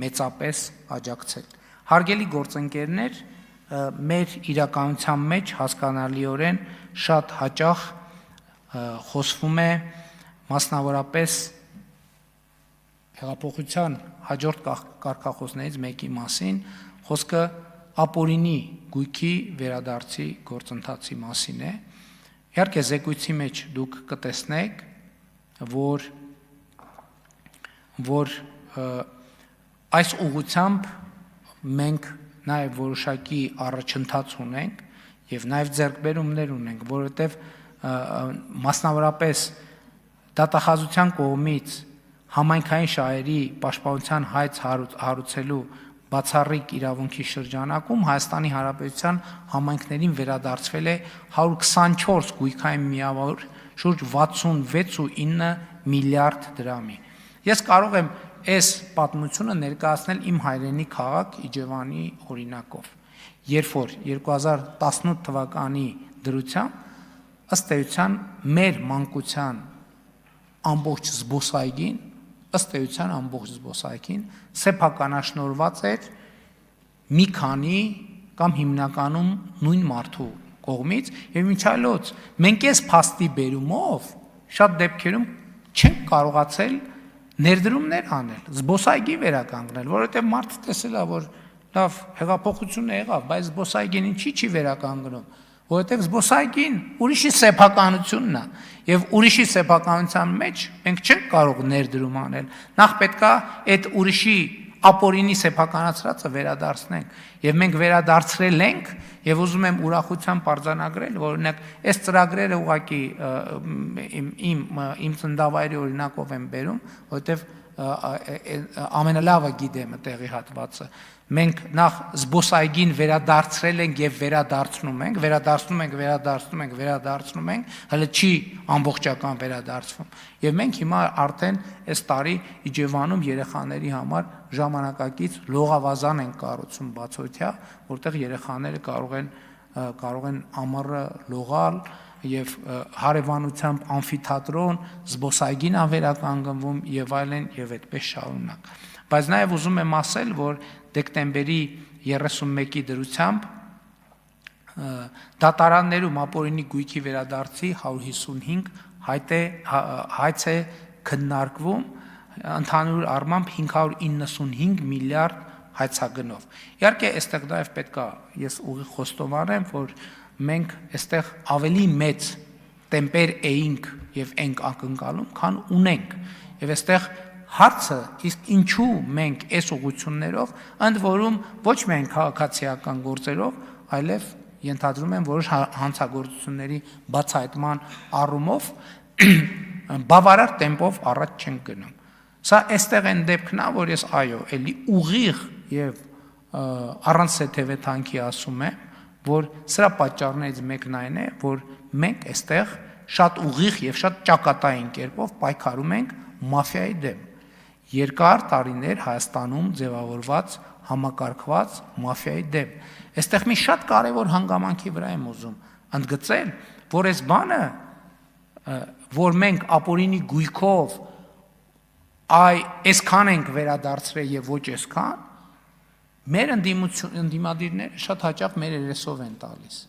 մեծապես աջակցել։ Հարգելի գործընկերներ, մեր իրականության մեջ հասկանալիորեն շատ հաճախ խոսվում է մասնավորապես հեղափոխության հաջորդ կարգախոսներից մեկի մասին, խոսքը ապօրինի գույքի վերադարձի գործընթացի մասին է։ Իհարկե զեկույցի մեջ դուք կտեսնեք, որ այս ուղղությամբ մենք նաև որոշակի առաջընթաց ունենք եւ նաև ձեռքբերումներ ունենք, որովհետեւ մասնավորապես դատախազության կողմից համայնքային շահերի պաշտպանության հայց հարուցելու բացառիկ իրավունքի շրջանակում Հայաստանի Հանրապետության համայնքներին վերադարձվել է 124 գույքային միավոր շուրջ 66.9 միլիարդ դրամի։ Ես կարող եմ այս պատմությունը ներկայացնել իմ հայրենի քաղաք Իջևանի օրինակով, երբ որ 2018 թվականի դրությամբ ըստ էության մեր մանկության ամբողջ զբոսայգին սեփականաշնորհված էր մի քանի կամ հիմնականում նույն մարդու կողմից եւ ինչ այլոց մենք այս փաստի բերումով շատ դեպքերում չենք կարողացել ներդրումներ անել, զբոսայգի վերականգնել, որովհետեւ մարդը տեսել է, որ լավ հեղափոխությունը եղավ, բայց զբոսայգին ինչի չի վերականգնում, որովհետեւ զբոսայգին ուրիշի սեփականությունն է եւ ուրիշի սեփականության մեջ մենք չենք կարող ներդրում անել, նախ պետքա այդ ուրիշի ապօրինի սեփականացրածը վերադարձնենք եւ մենք վերադարձրել ենք եւ ուզում եմ ուրախությամբ արձանագրել, որ օրինակ այս ծրագրերը ուղղակի իմ ծննդավայրի օրինակով եմ բերում, որովհետեւ ամենալավը գիտեմ տեղի հատվածը։ Մենք նախ զբոսայգին վերադարձրել ենք եւ վերադարձնում ենք, հələ չի ամբողջական վերադարձվում։ Եվ մենք հիմա արդեն այս տարի Իջևանում երեխաների համար ժամանակակից լողավազան ենք կառուցում բացօթյա, որտեղ երեխաները կարող են ամառը լողալ եւ հարևանությամբ ամֆիթատրոն, զբոսայգին անվերականգնվում եւ այլն եւ այդպես շարունակ։ Բայց նաեւ ուզում եմ ասել, որ դեկտեմբերի 31-ի դրությամբ դատարաններում ապօրինի գույքի վերադարձի 155 հայց է քննարկվում, ընդհանուր առմամբ 595 միլիարդ հայցագնով։ Իհարկե, այստեղ նաև պետք է ես ուղիղ խոստովանեմ, որ մենք այստեղ ավելի մեծ տեմպեր էինք եւ ենք ակնկալում, քան ունենք։ Եվ այստեղ հարցը իսկ ինչու մենք այս ուղղություններով, ընդ որում ոչ միայն քաղաքացիական գործերով, այլև ենթադրում եմ որոշ հանցագործությունների բացահայտման առումով բավարար տեմպով առաջ չենք գնում։ Սա այստեղ են դեպքն է, որ ես այո, էլի ուղիղ եւ առանց սեթևեթանքի ասում եմ, որ սրա պատճառներից մեկն այն է, որ մենք այստեղ շատ ուղիղ եւ շատ ճակատային կերպով պայքարում ենք մաֆիայի դեմ։ Երկար տարիներ Հայաստանում ձևավորված համակարգված մաֆիայի դեմ։ Այստեղ մի շատ կարևոր հանգամանքի վրա եմ ուզում ընդգծել, որ այս բանը, որ մենք ապօրինի գույքով այսքան ենք վերադարձրել եւ ոչ այսքան, մեր ընդդիմադիրները շատ հաճախ մեր երեսով են տալիս։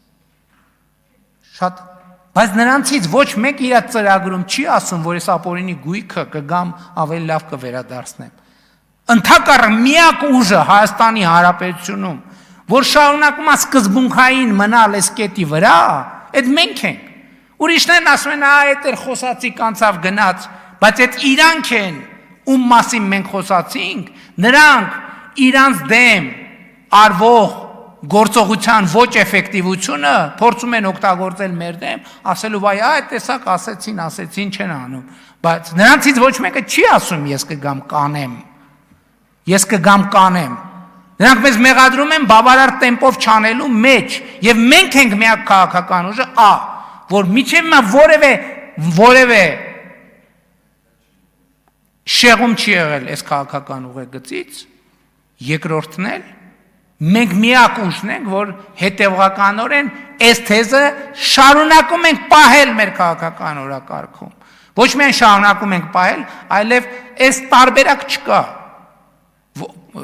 Բայց նրանցից ոչ մեկ իր ծրագրում չի ասում, որ այս ապօրինի գույքը կգամ ավելի լավ կվերադարձնեմ։ Ընդհակառակ միակ ուժը Հայաստանի Հանրապետությունում, որ շարունակում է սկզբունքային մնալ այս կետի վրա, այդ մենք ենք։ Ուրիշներն ասում են, այդ էր խոսացի կանցավ գնաց, բայց այդ իրանք են, ում մասին մենք խոսացինք, նրանք իրանց դեմ արվող գործողության ոչ էֆեկտիվությունը փորձում են օգտագործել մեր դեմ, ասելու վայ, այդ տեսակ ասեցին չեն անում, բայց նրանցից ոչ մեկը չի ասում ես կգամ կանեմ։ Նրանք մեզ մեղադրում են բավարար տեմպով չանելու մեջ, եւ մենք ենք միակ քաղաքական ուժը, որ միջև նա որևէ շեղում չի եղել այս քաղաքական ուղեգծից, երկրորդն էլ մենք միակ ուժն ենք, որ հետևողականորեն այս թեզը շարունակում ենք պահել մեր քաղաքական օրակարգում։ Ոչ միայն շարունակում ենք պահել, այլև այս տարբերակ չկա։